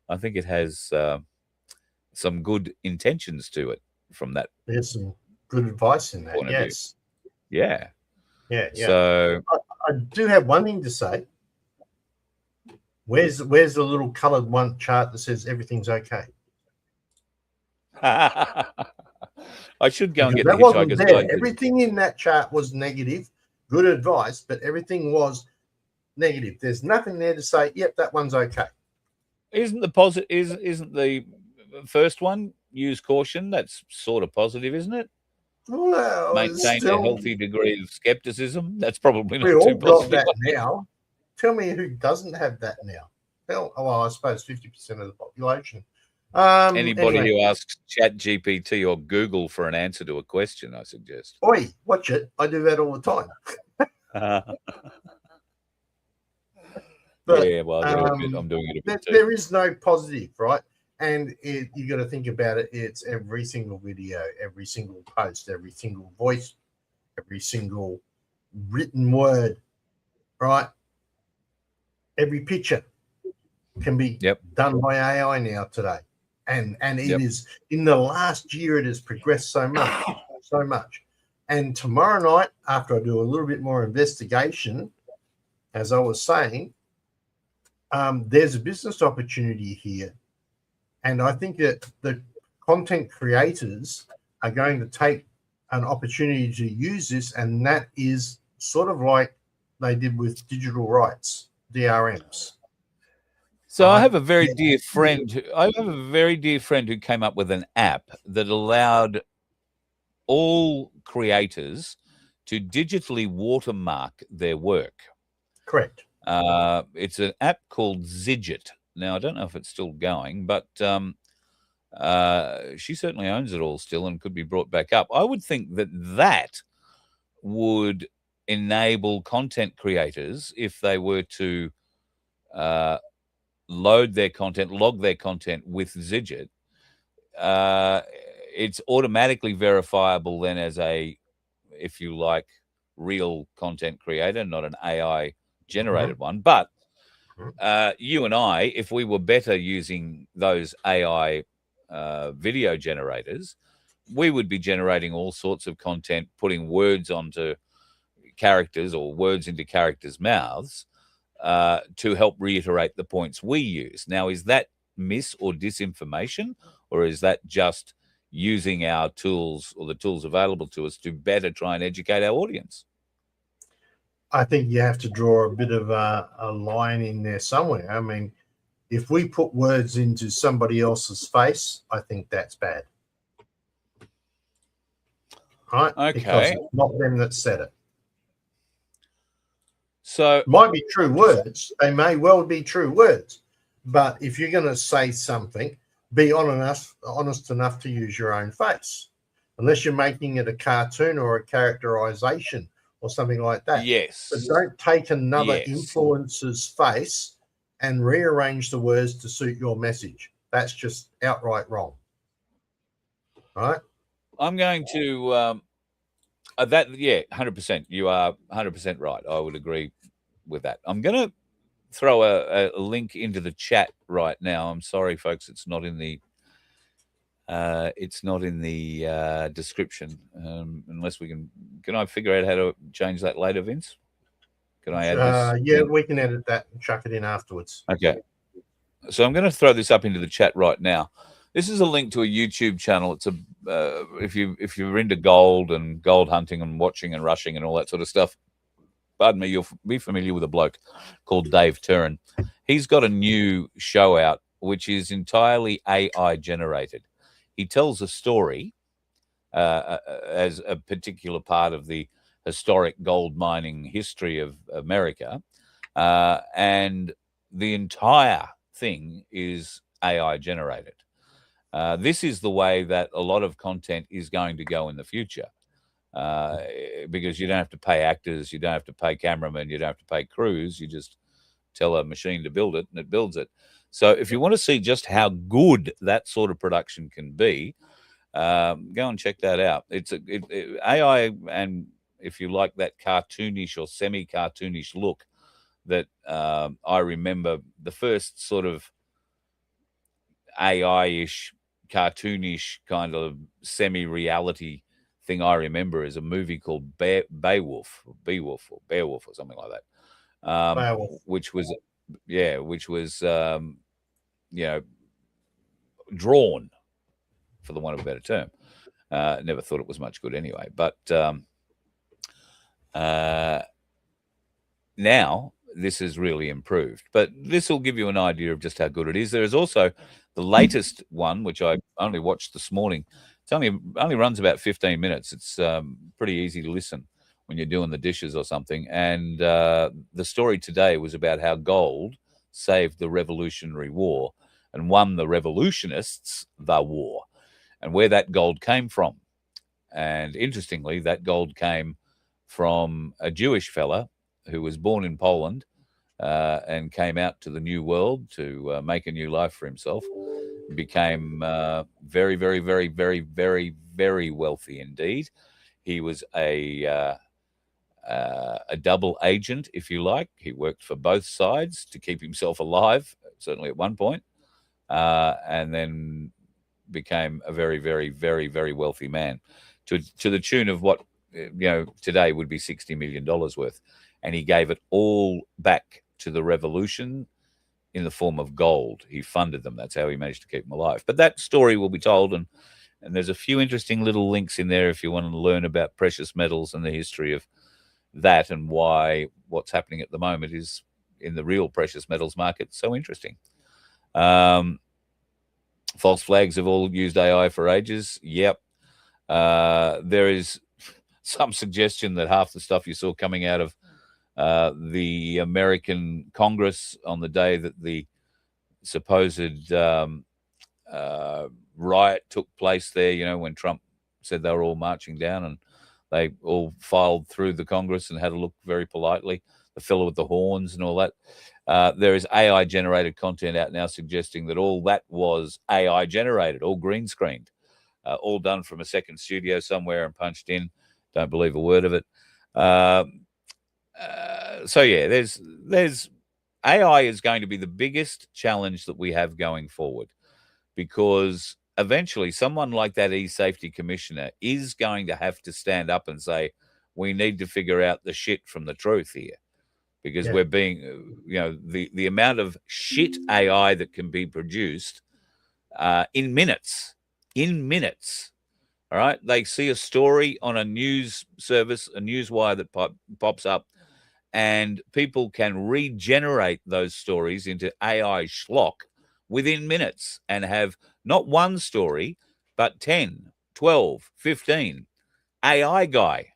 I think it has some good intentions to it from that. There's some good advice in that. Yes. Yeah. Yeah. So I do have one thing to say. Where's the little coloured one chart that says everything's okay? I should go and get that the wasn't Hitchhiker's there. Guide. Everything in that chart was negative. Good advice, but everything was negative. There's nothing there to say, yep, that one's okay. Isn't the first one, use caution? That's sort of positive, isn't it? Well, maintain a healthy degree of skepticism. That's probably not we too all got positive. that now. Tell me who doesn't have that now. Well, I suppose 50% of the population. Anybody anyway. who asks ChatGPT or Google for an answer to a question, I suggest. Oi, watch it. I do that all the time. But, yeah, well, I'm doing it a bit too. There is no positive, right? And you got to think about it. It's every single video, every single post, every single voice, every single written word, right? Every picture can be done by AI now today. And it is, in the last year, it has progressed so much. And tomorrow night, after I do a little bit more investigation, as I was saying, there's a business opportunity here. And I think that the content creators are going to take an opportunity to use this, and that is sort of like they did with digital rights, DRMs. So I have a very dear friend. Who came up with an app that allowed all creators to digitally watermark their work. Correct. It's an app called Zidget. Now, I don't know if it's still going, but she certainly owns it all still and could be brought back up. I would think that would enable content creators, if they were to load their content, log their content with Zidget, it's automatically verifiable then as a if you like, real content creator, not an AI generated one. But you and I, if we were better using those AI video generators, we would be generating all sorts of content, putting words onto characters or words into characters' mouths to help reiterate the points we use. Now, is that mis or disinformation, or is that just using our tools or the tools available to us to better try and educate our audience? I think you have to draw a bit of a line in there somewhere. I mean, if we put words into somebody else's face, I think that's bad. Right? Okay. Because it's not them that said it. So might be true words. They may well be true words. But if you're going to say something, be honest enough to use your own face. Unless you're making it a cartoon or a characterization or something like that. Yes. But don't take another influencer's face and rearrange the words to suit your message. That's just outright wrong. Right? I'm going to that. Yeah, 100%. You are 100% right. I would agree with that. I'm going to throw a link into the chat right now. I'm sorry, folks. It's not in the description. Unless we can I figure out how to change that later, Vince? Can I add this? Yeah, we can edit that and chuck it in afterwards. Okay. So I'm going to throw this up into the chat right now. This is a link to a YouTube channel. It's a if you're into gold and gold hunting and watching and rushing and all that sort of stuff, pardon me, you'll be familiar with a bloke called Dave Turin. He's got a new show out which is entirely AI generated. He tells a story as a particular part of the historic gold mining history of America, and the entire thing is AI generated. This is the way that a lot of content is going to go in the future, because you don't have to pay actors, you don't have to pay cameramen, you don't have to pay crews. You just tell a machine to build it, and it builds it. So if you want to see just how good that sort of production can be, go and check that out. It's AI, and if you like that cartoonish or semi-cartoonish look that I remember, the first sort of AI-ish, cartoonish kind of semi-reality thing I remember is a movie called Beowulf or something like that, which was drawn, for the want of a better term. Never thought it was much good anyway, but now this has really improved. But this will give you an idea of just how good it is. There is also the latest one, which I only watched this morning. It's only runs about 15 minutes. It's pretty easy to listen when you're doing the dishes or something. And the story today was about how gold saved the Revolutionary War and won the revolutionists the war, and where that gold came from. And interestingly, that gold came from a Jewish fella who was born in Poland and came out to the New World to make a new life for himself. Became very, very, very, very, very, very wealthy indeed. He was a double agent, if you like. He worked for both sides to keep himself alive, certainly at one point, and then became a very, very, very, very wealthy man to the tune of what today would be $60 million worth. And he gave it all back to the revolution in the form of gold. He funded them. That's how he managed to keep them alive. But that story will be told, and there's a few interesting little links in there if you want to learn about precious metals and the history of that, and why what's happening at the moment is in the real precious metals market so interesting. False flags have all used AI for ages. Yep. There is some suggestion that half the stuff you saw coming out of the American Congress on the day that the supposed riot took place there, when Trump said they were all marching down, and they all filed through the Congress and had to look very politely, the fellow with the horns and all that. There is AI generated content out now suggesting that all that was AI generated, all green screened, all done from a second studio somewhere and punched in Don't believe a word of it. So yeah, there's AI is going to be the biggest challenge that we have going forward, because eventually someone like that e-safety commissioner is going to have to stand up and say, we need to figure out the shit from the truth here, because we're being, the amount of shit AI that can be produced in minutes. All right. They see a story on a news service, a newswire that pops up, and people can regenerate those stories into AI schlock within minutes and have not one story, but 10, 12, 15. The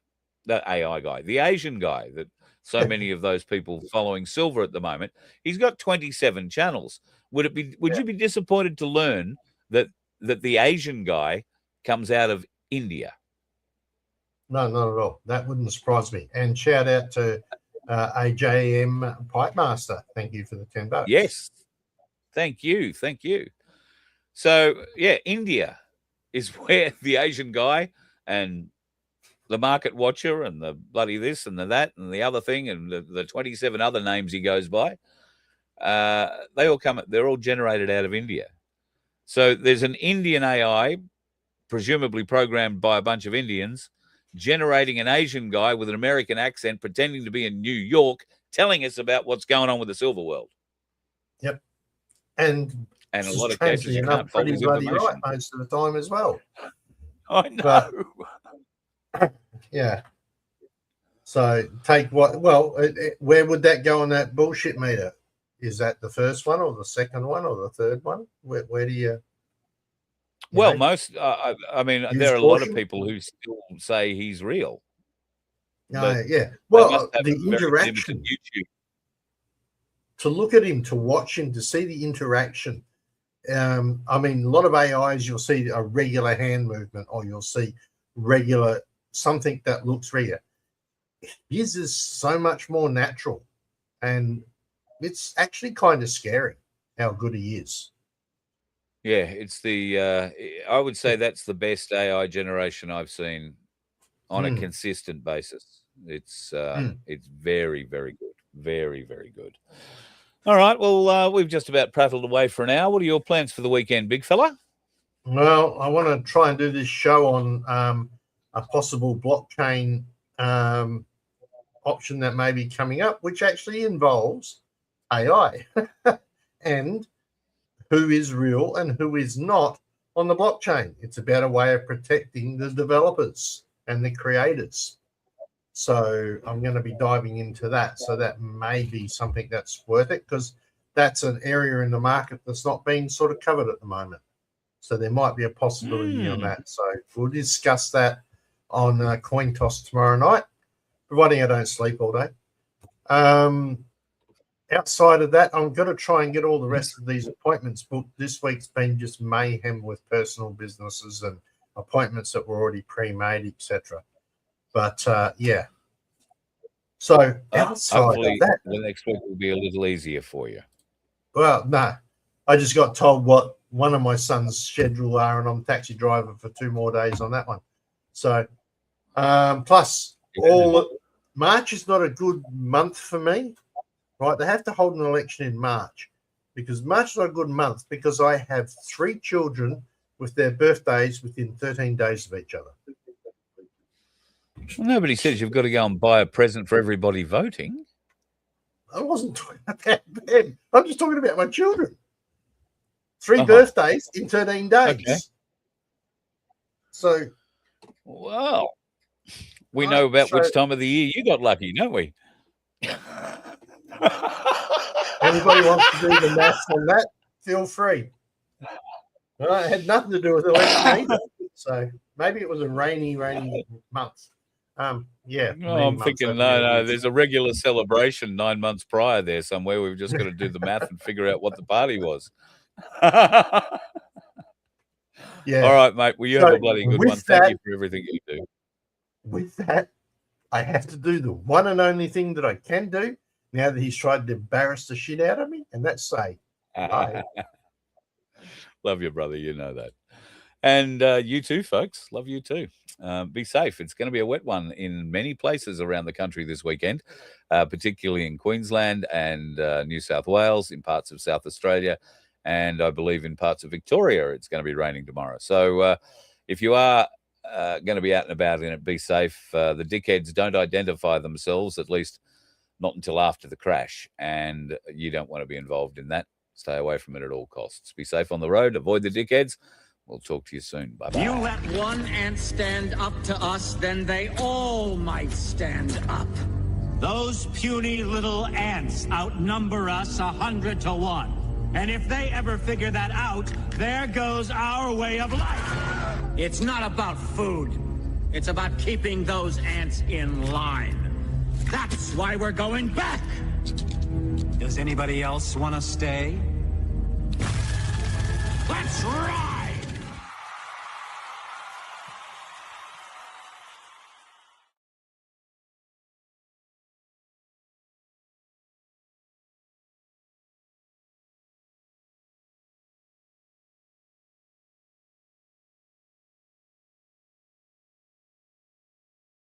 Asian guy that so many of those people following Silver at the moment, he's got 27 channels. Would you be disappointed to learn that the Asian guy comes out of India? No, not at all. That wouldn't surprise me. And shout out to AJM Pipe Master. Thank you for the $10. Yes. Thank you. So, yeah, India is where the Asian guy and the market watcher and the bloody this and the that and the other thing and the 27 other names he goes by, they're all generated out of India. So there's an Indian AI, presumably programmed by a bunch of Indians, generating an Asian guy with an American accent pretending to be in New York, telling us about what's going on with the silver world. Yep. And a lot of cases you can't fault his information. Right most of the time as well. I know. But, yeah. So take where would that go on that bullshit meter? Is that the first one or the second one or the third one? Where do you? Well, I mean, there are a lot of people who still say he's real. Yeah. Well, the interaction. To look at him, to watch him, to see the interaction. I mean, a lot of AIs, you'll see a regular hand movement, or you'll see regular something that looks regular. His is so much more natural, and it's actually kind of scary how good he is. Yeah, it's I would say that's the best AI generation I've seen on a consistent basis. It's very, very good. Very, very good. All right, well, we've just about prattled away for an hour. What are your plans for the weekend, big fella? Well, I want to try and do this show on a possible blockchain option that may be coming up, which actually involves AI and who is real and who is not on the blockchain. It's about a way of protecting the developers and the creators. So I'm going to be diving into that. So that may be something that's worth it, because that's an area in the market that's not being sort of covered at the moment. So there might be a possibility on that. So we'll discuss that on Coin Toss tomorrow night, providing I don't sleep all day. Outside of that, I'm going to try and get all the rest of these appointments booked. This week's been just mayhem with personal businesses and appointments that were already pre-made, etc. But yeah. So outside of that, the next week will be a little easier for you. Well, no, I just got told what one of my son's schedule are, and I'm taxi driver for 2 more days on that one. So plus March is not a good month for me. Right, they have to hold an election in March, because March is not a good month, because I have 3 children with their birthdays within 13 days of each other. Well, nobody says you've got to go and buy a present for everybody voting. I wasn't talking about that. I'm just talking about my children. 3 birthdays in 13 days. Okay. So, well, we know about which time of the year you got lucky, don't we? Anybody wants to do the maths on that, feel free. Well, it had nothing to do with election either. So maybe it was a rainy month. Yeah. No, I'm thinking, no, there's a regular celebration 9 months prior there somewhere. We've just got to do the math and figure out what the party was. Yeah. All right, mate. Well, you have a bloody good one. Thank you for everything you do. With that, I have to do the one and only thing that I can do now that he's tried to embarrass the shit out of me, and that's say, bye. Love you, brother. You know that. And you too, folks. Love you too. Be safe. It's going to be a wet one in many places around the country this weekend, particularly in Queensland and New South Wales, in parts of South Australia, and I believe in parts of Victoria it's going to be raining tomorrow. So if you are going to be out and about in it, be safe. The dickheads don't identify themselves, at least not until after the crash, and you don't want to be involved in that. Stay away from it at all costs. Be safe on the road. Avoid the dickheads. We'll talk to you soon. Bye-bye. You let one ant stand up to us, then they all might stand up. Those puny little ants outnumber us 100 to 1. And if they ever figure that out, there goes our way of life. It's not about food. It's about keeping those ants in line. That's why we're going back. Does anybody else want to stay? Let's rock!